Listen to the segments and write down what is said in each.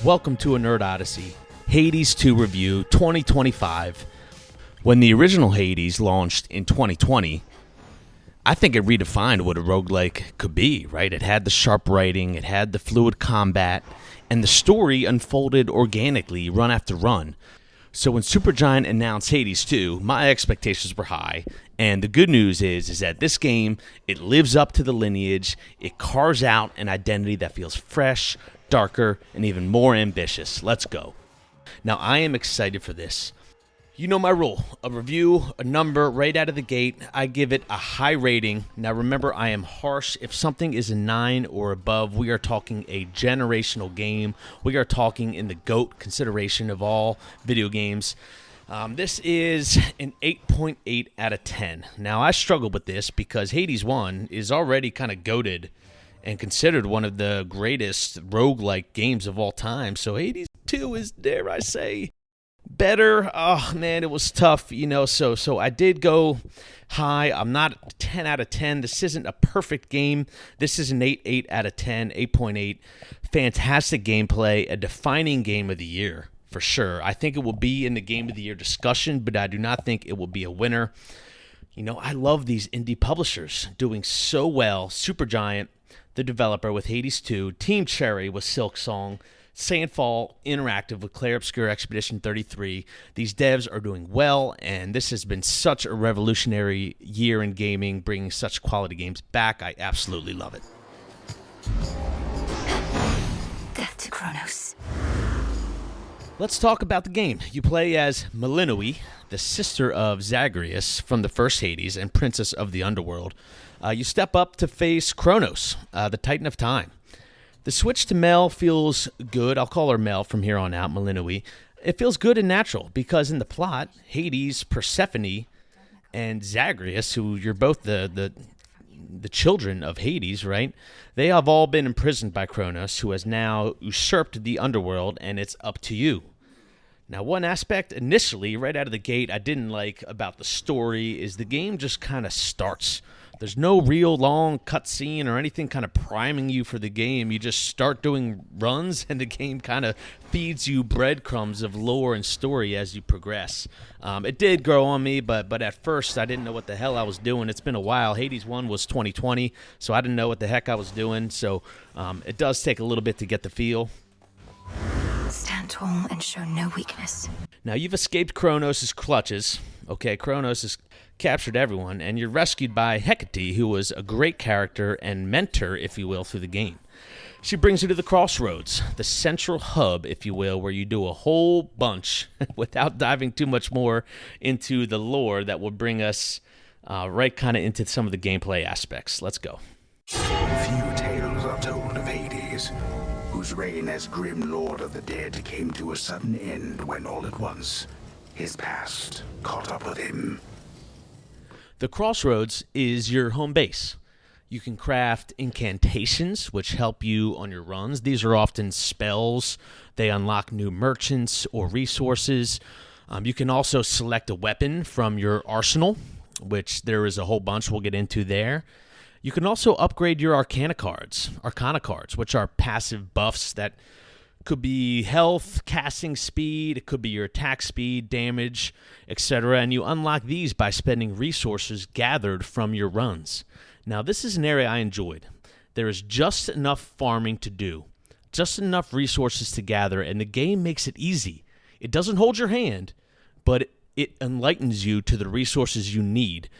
Welcome to a Nerd Odyssey, Hades 2 Review 2025. When the original Hades launched in 2020, I think it redefined what a roguelike could be, right? It had the sharp writing, it had the fluid combat, and the story unfolded organically run after run. So when Supergiant announced Hades 2, my expectations were high, and the good news is that this game, it lives up to the lineage, it carves out an identity that feels fresh, darker, and even more ambitious. Let's go. Now, I am excited for this. You know my rule, a review, a number, right out of the gate, I give it a high rating. Now remember, I am harsh. If something is a 9 or above, we are talking a generational game. We are talking in the GOAT consideration of all video games. This is an 8.8 out of 10. Now I struggled with this because Hades 1 is already kind of GOATed and considered one of the greatest roguelike games of all time. So Hades 2 is, dare I say, better. Oh man, it was tough, so I did go high. I'm not 10 out of 10. This isn't a perfect game. This is an 8 out of 10, 8.8. Fantastic gameplay, a defining game of the year for sure. I think it will be in the game of the year discussion, but I do not think it will be a winner. I love these indie publishers doing so well. Supergiant, the developer, with Hades 2, Team Cherry with Silksong, Sandfall Interactive with Clair Obscur Expedition 33. These devs are doing well, and this has been such a revolutionary year in gaming, bringing such quality games back. I absolutely love it. Death to Kronos. Let's talk about the game. You play as Melinoe, the sister of Zagreus from the first Hades and princess of the underworld. You step up to face Kronos, the Titan of Time. The switch to Mel feels good. I'll call her Mel from here on out, Melinoe. It feels good and natural because in the plot, Hades, Persephone, and Zagreus, who you're both the children of Hades, right? They have all been imprisoned by Kronos, who has now usurped the underworld, and it's up to you. Now, one aspect initially, right out of the gate, I didn't like about the story is the game just kind of starts. There's no real long cutscene or anything kind of priming you for the game. You just start doing runs, and the game kind of feeds you breadcrumbs of lore and story as you progress. It did grow on me, but at first I didn't know what the hell I was doing. It's been a while. Hades 1 was 2020, so I didn't know what the heck I was doing. So it does take a little bit to get the feel. Stand tall and show no weakness. Now, you've escaped Kronos' clutches. Okay, Kronos has captured everyone, and you're rescued by Hecate, who was a great character and mentor, if you will, through the game. She brings you to the crossroads, the central hub, if you will, where you do a whole bunch without diving too much more into the lore that will bring us right kind of into some of the gameplay aspects. Let's go. Few tales are told of Hades, whose reign as grim lord of the dead came to a sudden end when all at once his past caught up with him. The crossroads is your home base. You can craft incantations, which help you on your runs. These are often spells. They unlock new merchants or resources. You can also select a weapon from your arsenal, which there is a whole bunch we'll get into there. You can also upgrade your arcana cards, which are passive buffs that could be health, casting speed, it could be your attack speed, damage, etc. And you unlock these by spending resources gathered from your runs. Now, this is an area I enjoyed. There is just enough farming to do, just enough resources to gather, and the game makes it easy. It doesn't hold your hand, but it enlightens you to the resources you need.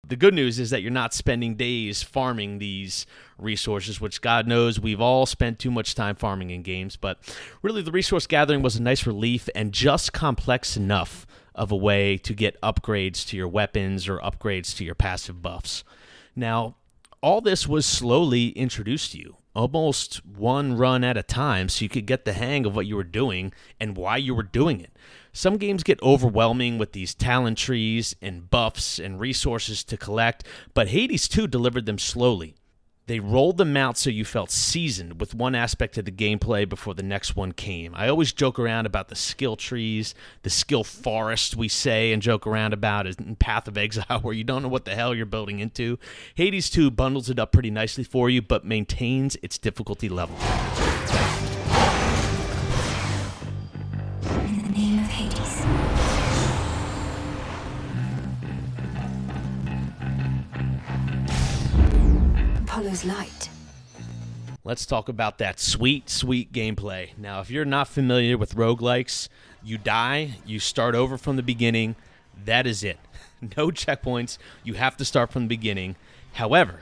The good news is that you're not spending days farming these resources, which God knows we've all spent too much time farming in games, but really the resource gathering was a nice relief and just complex enough of a way to get upgrades to your weapons or upgrades to your passive buffs. Now, all this was slowly introduced to you, almost one run at a time, so you could get the hang of what you were doing and why you were doing it. Some games get overwhelming with these talent trees and buffs and resources to collect, but Hades 2 delivered them slowly. They rolled them out so you felt seasoned with one aspect of the gameplay before the next one came. I always joke around about the skill trees, the skill forest, we say, and joke around about it in Path of Exile, where you don't know what the hell you're building into. Hades 2 bundles it up pretty nicely for you, but maintains its difficulty level. follows light. Let's talk about that sweet, sweet gameplay. Now, if you're not familiar with roguelikes, you die, you start over from the beginning. That is it. No checkpoints. You have to start from the beginning. However,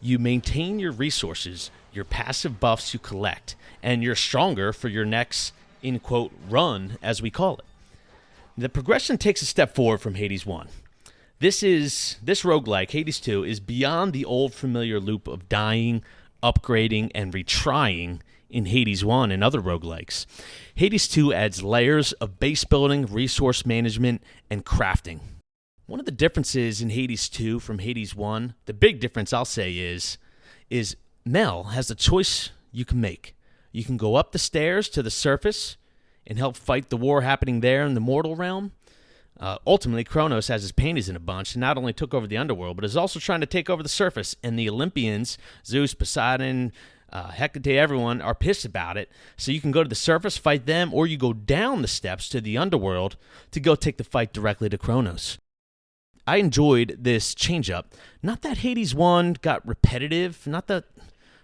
you maintain your resources, your passive buffs you collect, and you're stronger for your next, in quote, run, as we call it. The progression takes a step forward from Hades 1. This roguelike, Hades 2, is beyond the old familiar loop of dying, upgrading, and retrying in Hades 1 and other roguelikes. Hades 2 adds layers of base building, resource management, and crafting. One of the differences in Hades 2 from Hades 1, the big difference I'll say is Mel has a choice you can make. You can go up the stairs to the surface and help fight the war happening there in the mortal realm. Ultimately, Kronos has his panties in a bunch and not only took over the underworld, but is also trying to take over the surface. And the Olympians, Zeus, Poseidon, Hecate, everyone, are pissed about it. So you can go to the surface, fight them, or you go down the steps to the underworld to go take the fight directly to Kronos. I enjoyed this change-up. Not that Hades 1 got repetitive, not that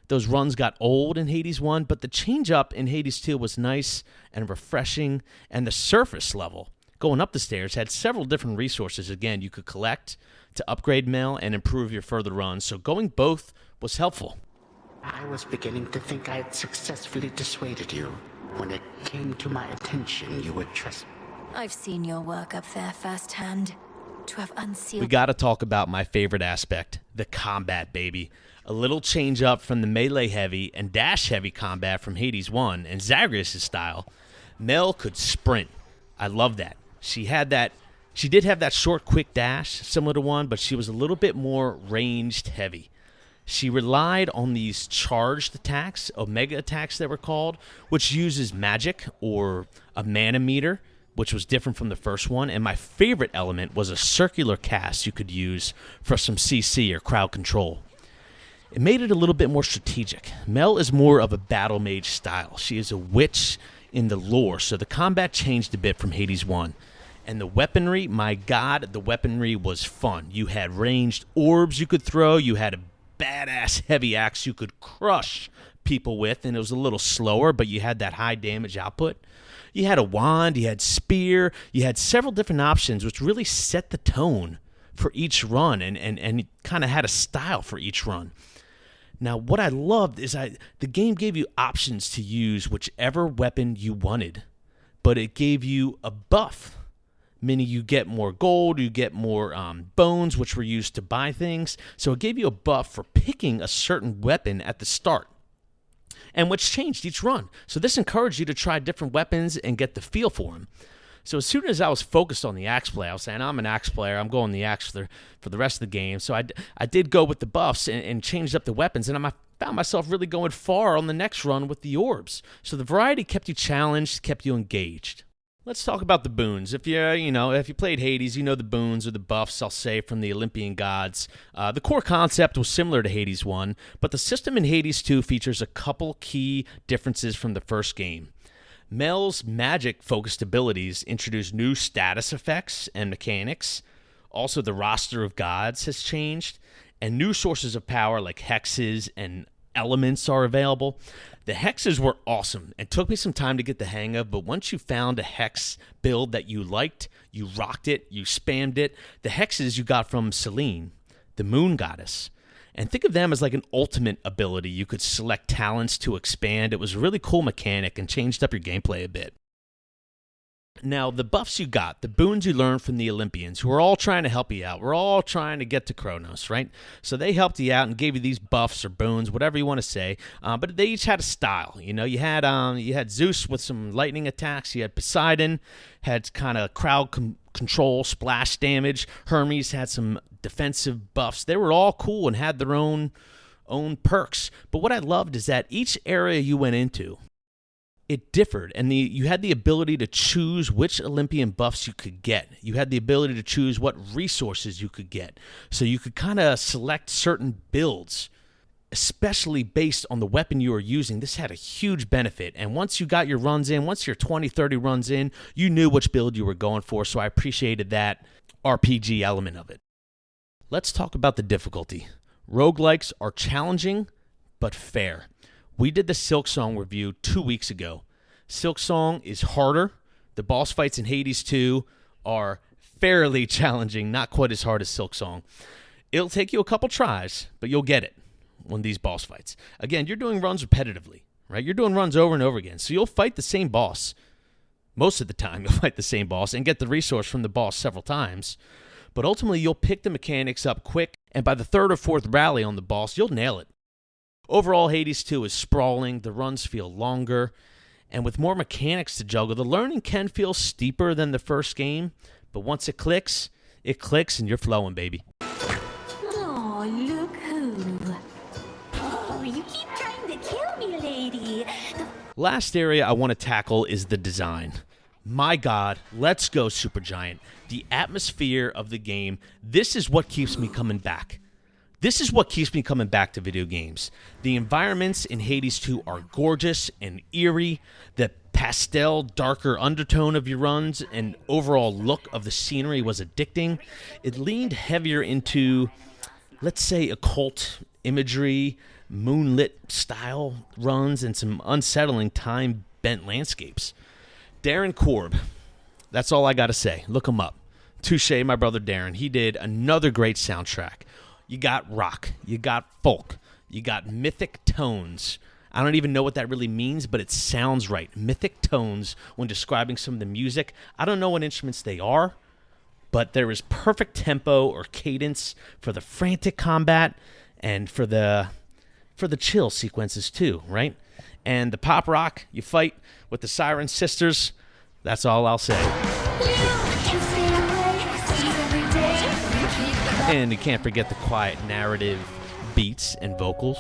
those runs got old in Hades 1, but the change-up in Hades 2 was nice and refreshing, and the surface level, going up the stairs, had several different resources, again, you could collect to upgrade Mel and improve your further runs, so going both was helpful. I was beginning to think I had successfully dissuaded you. When it came to my attention, you were I've seen your work up there firsthand. To have unsealed... We gotta talk about my favorite aspect, the combat, baby. A little change up from the melee heavy and dash heavy combat from Hades 1 and Zagreus' style. Mel could sprint. I love that. She did have that short, quick dash, similar to 1, but she was a little bit more ranged heavy. She relied on these charged attacks, omega attacks they were called, which uses magic or a mana meter, which was different from the first one. And my favorite element was a circular cast you could use for some CC or crowd control. It made it a little bit more strategic. Mel is more of a battle mage style. She is a witch in the lore, so the combat changed a bit from Hades 1. And the weaponry, my god, the weaponry was fun. You had ranged orbs you could throw. You had a badass heavy axe you could crush people with, and it was a little slower, but you had that high damage output. You had a wand, you had spear, you had several different options, which really set the tone for each run and kind of had a style for each run. Now, what I loved is the game gave you options to use whichever weapon you wanted, but it gave you a buff, meaning you get more gold, you get more bones, which were used to buy things. So it gave you a buff for picking a certain weapon at the start, and which changed each run. So this encouraged you to try different weapons and get the feel for them. So as soon as I was focused on the axe play, I was saying, I'm an axe player. I'm going the axe for the rest of the game. So I did go with the buffs and changed up the weapons, and I found myself really going far on the next run with the orbs. So the variety kept you challenged, kept you engaged. Let's talk about the boons. If you played Hades, you know the boons or the buffs, I'll say, from the Olympian gods. The core concept was similar to Hades 1, but the system in Hades 2 features a couple key differences from the first game. Mel's magic-focused abilities introduce new status effects and mechanics. Also, the roster of gods has changed, and new sources of power like hexes and elements are available. The hexes were awesome and took me some time to get the hang of, but once you found a hex build that you liked, you rocked it, you spammed it. The hexes you got from Selene, the moon goddess. And think of them as like an ultimate ability. You could select talents to expand. It was a really cool mechanic and changed up your gameplay a bit. Now, the buffs you got, the boons you learned from the Olympians, who are all trying to help you out. We're all trying to get to Kronos, right? So they helped you out and gave you these buffs or boons, whatever you want to say. But they each had a style. You know, you had Zeus with some lightning attacks. You had Poseidon, had kind of crowd control, splash damage. Hermes had some defensive buffs. They were all cool and had their own perks. But what I loved is that each area you went into, it differed, and you had the ability to choose which Olympian buffs you could get. You had the ability to choose what resources you could get. So you could kind of select certain builds, especially based on the weapon you were using. This had a huge benefit, and once you got your runs in, once your 20, 30 runs in, you knew which build you were going for, so I appreciated that RPG element of it. Let's talk about the difficulty. Roguelikes are challenging, but fair. We did the Silksong review 2 weeks ago. Silksong is harder. The boss fights in Hades 2 are fairly challenging, not quite as hard as Silksong. It'll take you a couple tries, but you'll get it on these boss fights. Again, you're doing runs repetitively, right? You're doing runs over and over again, so you'll fight the same boss. Most of the time, you'll fight the same boss and get the resource from the boss several times. But ultimately, you'll pick the mechanics up quick, and by the third or fourth rally on the boss, you'll nail it. Overall, Hades 2 is sprawling, the runs feel longer, and with more mechanics to juggle, the learning can feel steeper than the first game, but once it clicks, and you're flowing, baby. Oh, look who. Oh, you keep trying to kill me, lady. Last area I want to tackle is the design. My God, let's go, Supergiant. The atmosphere of the game, this is what keeps me coming back. This is what keeps me coming back to video games. The environments in Hades 2 are gorgeous and eerie. The pastel, darker undertone of your runs and overall look of the scenery was addicting. It leaned heavier into, let's say, occult imagery, moonlit style runs, and some unsettling time-bent landscapes. Darren Korb, that's all I got to say. Look him up. Touche, my brother Darren. He did another great soundtrack. You got rock, you got folk, you got mythic tones. I don't even know what that really means, but it sounds right. Mythic tones when describing some of the music. I don't know what instruments they are, but there is perfect tempo or cadence for the frantic combat and for the chill sequences too, right? And the pop rock, you fight with the Siren Sisters. That's all I'll say. And you can't forget the quiet narrative beats and vocals.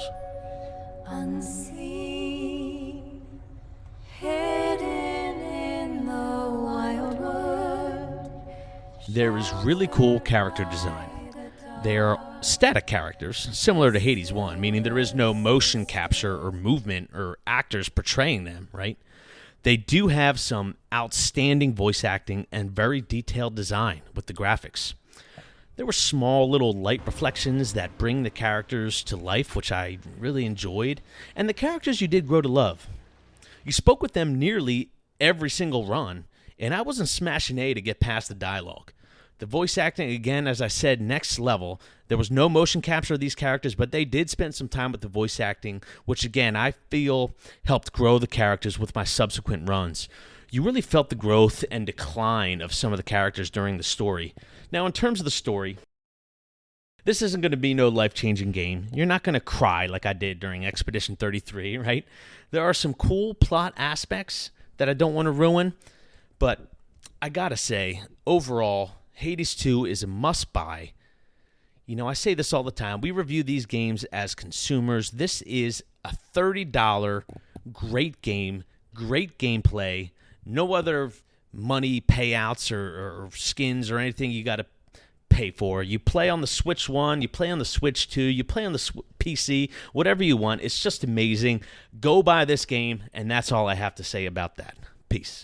Unseen, hidden in the wild world. There is really cool character design. They are static characters, similar to Hades 1, meaning there is no motion capture or movement or actors portraying them, right? They do have some outstanding voice acting and very detailed design with the graphics. There were small little light reflections that bring the characters to life, which I really enjoyed, and the characters you did grow to love. You spoke with them nearly every single run, and I wasn't smashing A to get past the dialogue. The voice acting, again, as I said, next level. There was no motion capture of these characters, but they did spend some time with the voice acting, which, again, I feel helped grow the characters with my subsequent runs. You really felt the growth and decline of some of the characters during the story. Now, in terms of the story, this isn't going to be no life-changing game. You're not going to cry like I did during Expedition 33, right? There are some cool plot aspects that I don't want to ruin, but I gotta say, overall, Hades 2 is a must-buy. You know, I say this all the time. We review these games as consumers. This is a $30 great game, great gameplay, no other money payouts or skins or anything you got to pay for. You play on the Switch 1, you play on the Switch 2, you play on the PC, whatever you want. It's just amazing. Go buy this game, and that's all I have to say about that. Peace.